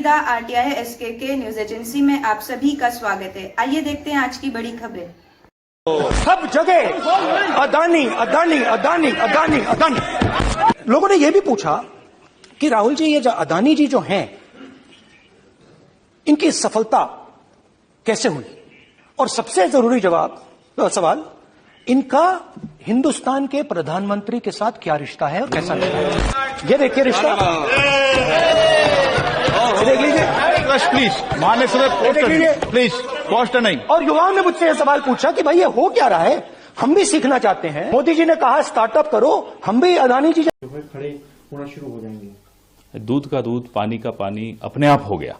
नमस्कार, RTI SK news agency में आप सभी का स्वागत है। आइए देखते हैं आज की बड़ी खबरें। सब जगह अदानी अदानी अदानी अदानी अदानी। लोगों ने यह भी पूछा कि राहुल जी, ये जो अदानी जी जो हैं, इनकी सफलता कैसे हुई? और सबसे जरूरी सवाल, इनका हिंदुस्तान के प्रधानमंत्री के साथ क्या रिश्ता है और कैसा रिश्ता है? ये देखिए रिश्ता, देख लीजिए प्लीज, माननीय सदस्य प्लीज पॉस्ट नहीं। और युवाओं ने मुझसे यह सवाल पूछा कि भाई ये हो क्या रहा है, हम भी सीखना चाहते हैं। मोदी जी ने कहा स्टार्टअप करो, हम भी अदानी जी खड़े होना शुरू हो जाएंगे। दूध का दूध, पानी का पानी अपने आप हो गया।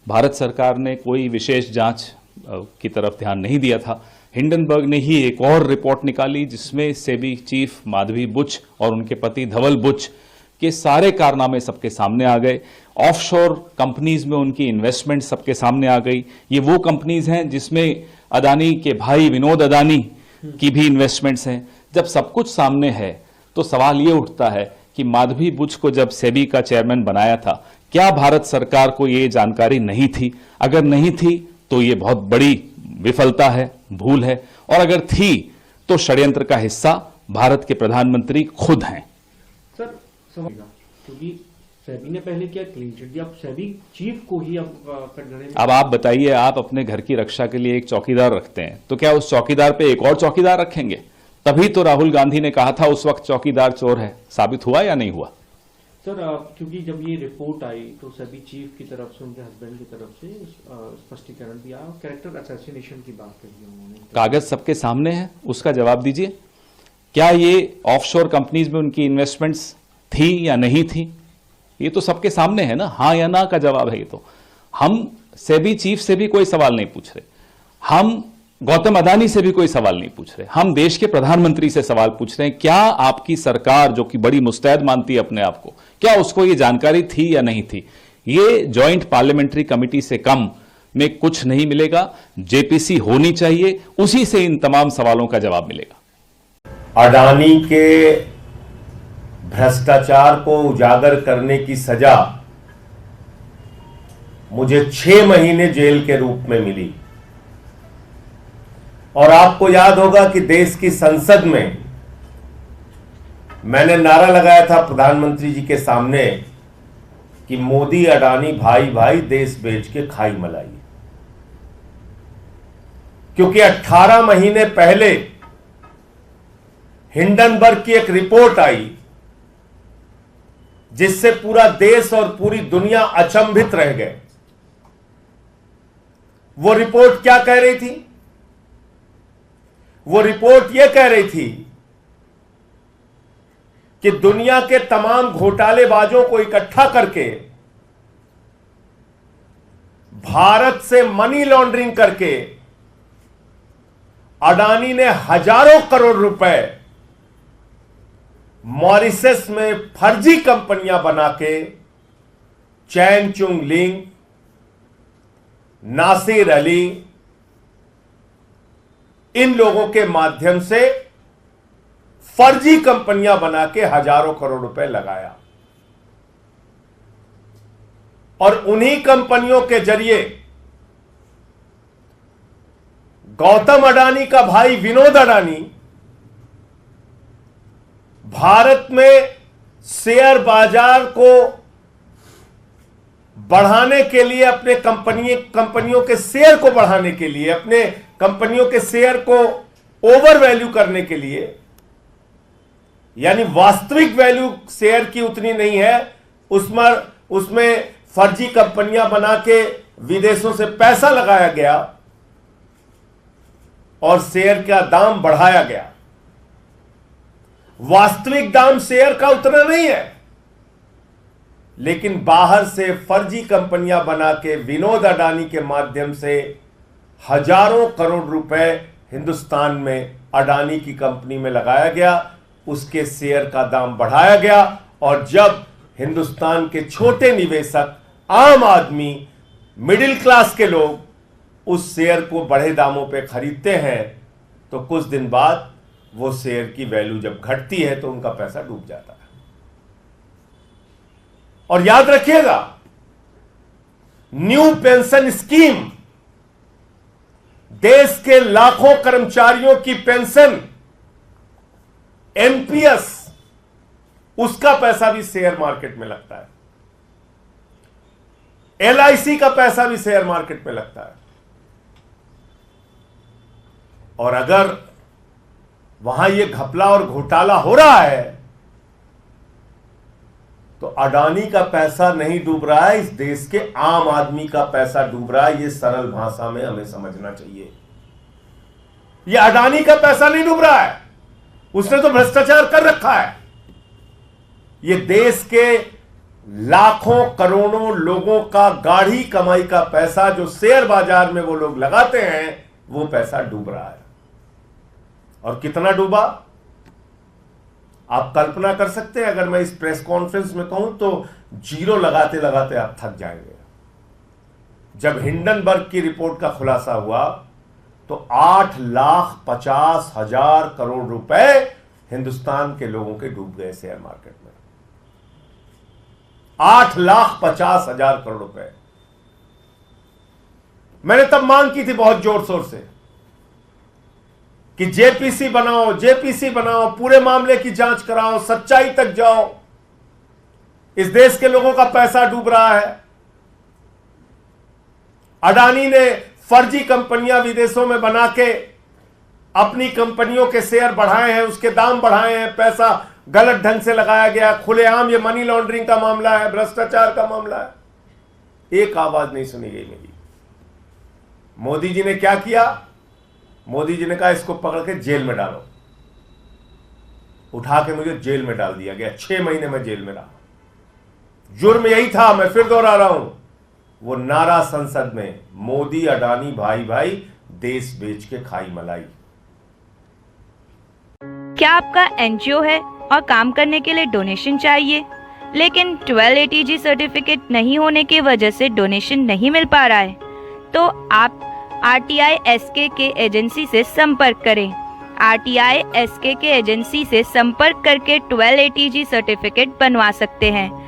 भारत सरकार ने कोई विशेष जांच की तरफ ध्यान नहीं दिया था। हिंडनबर्ग ने ही एक और रिपोर्ट निकाली जिसमें सेबी चीफ माधवी बुच और उनके पति धवल बुच के सारे कारनामे सबके सामने आ गए। ऑफशोर कंपनीज में उनकी इन्वेस्टमेंट सबके सामने आ गई। ये वो कंपनीज हैं जिसमें अदानी के भाई विनोद अदानी की भी इन्वेस्टमेंट्स हैं। जब सब कुछ सामने है तो सवाल ये उठता है कि माधवी बुच को जब सेबी का चेयरमैन बनाया था, क्या भारत सरकार को ये जानकारी नहीं थी? अगर नहीं थी तो ये बहुत बड़ी विफलता है, भूल है। और अगर थी तो षड्यंत्र का हिस्सा भारत के प्रधानमंत्री खुद हैं। सर समझेगा, क्योंकि सेबी ने पहले क्या क्लीन चिट दिया, अब सेबी चीफ को ही अब कटघरे में। अब आप बताइए, आप अपने घर की रक्षा के लिए एक चौकीदार रखते हैं, तो क्या उस चौकीदार पे एक और चौकीदार रखेंगे? तभी तो राहुल गांधी ने कहा था उस वक्त चौकीदार चोर है। साबित हुआ या नहीं हुआ? सर क्योंकि जब ये रिपोर्ट आई तो सभी चीफ की तरफ से, उनके हस्बैंड की तरफ से स्पष्टीकरण दिया, कैरेक्टर असैसिनेशन की बात कही उन्होंने। कागज सबके सामने है, उसका जवाब दीजिए। क्या ये ऑफशोर कंपनीज में उनकी इन्वेस्टमेंट्स थी या नहीं थी? ये तो सबके सामने है ना, हां या ना का जवाब है। ये तो हम सेबी चीफ से भी कोई सवाल नहीं पूछ रहे, हम गौतम अदानी से भी कोई सवाल नहीं पूछ रहे, हम देश के प्रधानमंत्री से सवाल पूछ रहे हैं। क्या आपकी सरकार, जो कि बड़ी मुस्तैद मानती है अपने आप को, क्या उसको ये जानकारी थी या नहीं थी? ये ज्वाइंट पार्लियामेंट्री कमेटी से कम में कुछ नहीं मिलेगा। जेपीसी होनी चाहिए, उसी से इन तमाम सवालों का जवाब मिलेगा। अडानी के भ्रष्टाचार को उजागर करने की सजा मुझे 6 महीने जेल के रूप में मिली। और आपको याद होगा कि देश की संसद में मैंने नारा लगाया था प्रधानमंत्री जी के सामने कि मोदी अडानी भाई भाई, देश बेच के खाई मलाई। क्योंकि 18 महीने पहले हिंडनबर्ग की एक रिपोर्ट आई जिससे पूरा देश और पूरी दुनिया अचंभित रह गए। वो रिपोर्ट क्या कह रही थी? वो रिपोर्ट यह कह रही थी कि दुनिया के तमाम घोटालेबाजों को इकट्ठा करके भारत से मनी लॉन्ड्रिंग करके अडानी ने हजारों करोड़ रुपए मॉरिशस में फर्जी कंपनियां बना के चैन चुंग लिंग, नासिर अली, इन लोगों के माध्यम से फर्जी कंपनियां बना के हजारों करोड़ रुपए लगाया। और उन्हीं कंपनियों के जरिए गौतम अडानी का भाई विनोद अडानी भारत में शेयर बाजार को बढ़ाने के लिए, अपने कंपनियों के शेयर को बढ़ाने के लिए, अपने कंपनियों के शेयर को ओवर वैल्यू करने के लिए, यानी वास्तविक वैल्यू शेयर की उतनी नहीं है, उसमें फर्जी कंपनियां बना के विदेशों से पैसा लगाया गया और शेयर का दाम बढ़ाया गया। वास्तविक दाम शेयर का उतना नहीं है, लेकिन बाहर से फर्जी कंपनियां बना के विनोद अडानी के माध्यम से हजारों करोड़ रुपए हिंदुस्तान में अडानी की कंपनी में लगाया गया, उसके शेयर का दाम बढ़ाया गया। और जब हिंदुस्तान के छोटे निवेशक, आम आदमी, मिडिल क्लास के लोग उस शेयर को बढ़े दामों पे खरीदते हैं तो कुछ दिन बाद वो शेयर की वैल्यू जब घटती है तो उनका पैसा डूब जाता है। और याद रखिएगा, न्यू पेंशन स्कीम, देश के लाखों कर्मचारियों की पेंशन, एनपीएस, उसका पैसा भी शेयर मार्केट में लगता है। एलआईसी का पैसा भी शेयर मार्केट में लगता है। और अगर वहां यह घपला और घोटाला हो रहा है तो अडानी का पैसा नहीं डूब रहा है, इस देश के आम आदमी का पैसा डूब रहा है। यह सरल भाषा में हमें समझना चाहिए। यह अडानी का पैसा नहीं डूब रहा है, उसने तो भ्रष्टाचार कर रखा है। यह देश के लाखों करोड़ों लोगों का गाढ़ी कमाई का पैसा जो शेयर बाजार में वो लोग लगाते हैं, वो पैसा डूब रहा है। और कितना डूबा आप कल्पना कर सकते हैं? अगर मैं इस प्रेस कॉन्फ्रेंस में कहूं तो जीरो लगाते लगाते आप थक जाएंगे। जब हिंडनबर्ग की रिपोर्ट का खुलासा हुआ तो 8,50,000 करोड़ रुपए हिंदुस्तान के लोगों के डूब गए शेयर मार्केट में। 8,50,000 करोड़ रुपए। मैंने तब मांग की थी बहुत जोर शोर से कि जेपीसी बनाओ, जेपीसी बनाओ, पूरे मामले की जांच कराओ, सच्चाई तक जाओ। इस देश के लोगों का पैसा डूब रहा है। अडानी ने फर्जी कंपनियां विदेशों में बना के अपनी कंपनियों के शेयर बढ़ाए हैं, उसके दाम बढ़ाए हैं, पैसा गलत ढंग से लगाया गया। खुलेआम ये मनी लॉन्ड्रिंग का मामला है, भ्रष्टाचार का मामला है। एक आवाज नहीं सुनी गई मेरी। मोदी जी ने क्या किया? मोदी जी ने कहा इसको पकड़ के जेल में डालो। उठा के मुझे जेल में डाल दिया गया। 6 महीने में जेल में रहा। जुर्म यही था, मैं फिर दोहरा रहा हूं, वो नारा संसद में, मोदी अडानी भाई भाई, देश बेच के खाई मलाई। क्या आपका एनजीओ है और काम करने के लिए डोनेशन चाहिए, लेकिन 1280G सर्टिफिकेट नहीं होने की वजह से डोनेशन नहीं मिल पा रहा है? तो आप RTI SK के एजेंसी से संपर्क करें। RTI SK के एजेंसी से संपर्क करके 1280G सर्टिफिकेट बनवा सकते हैं।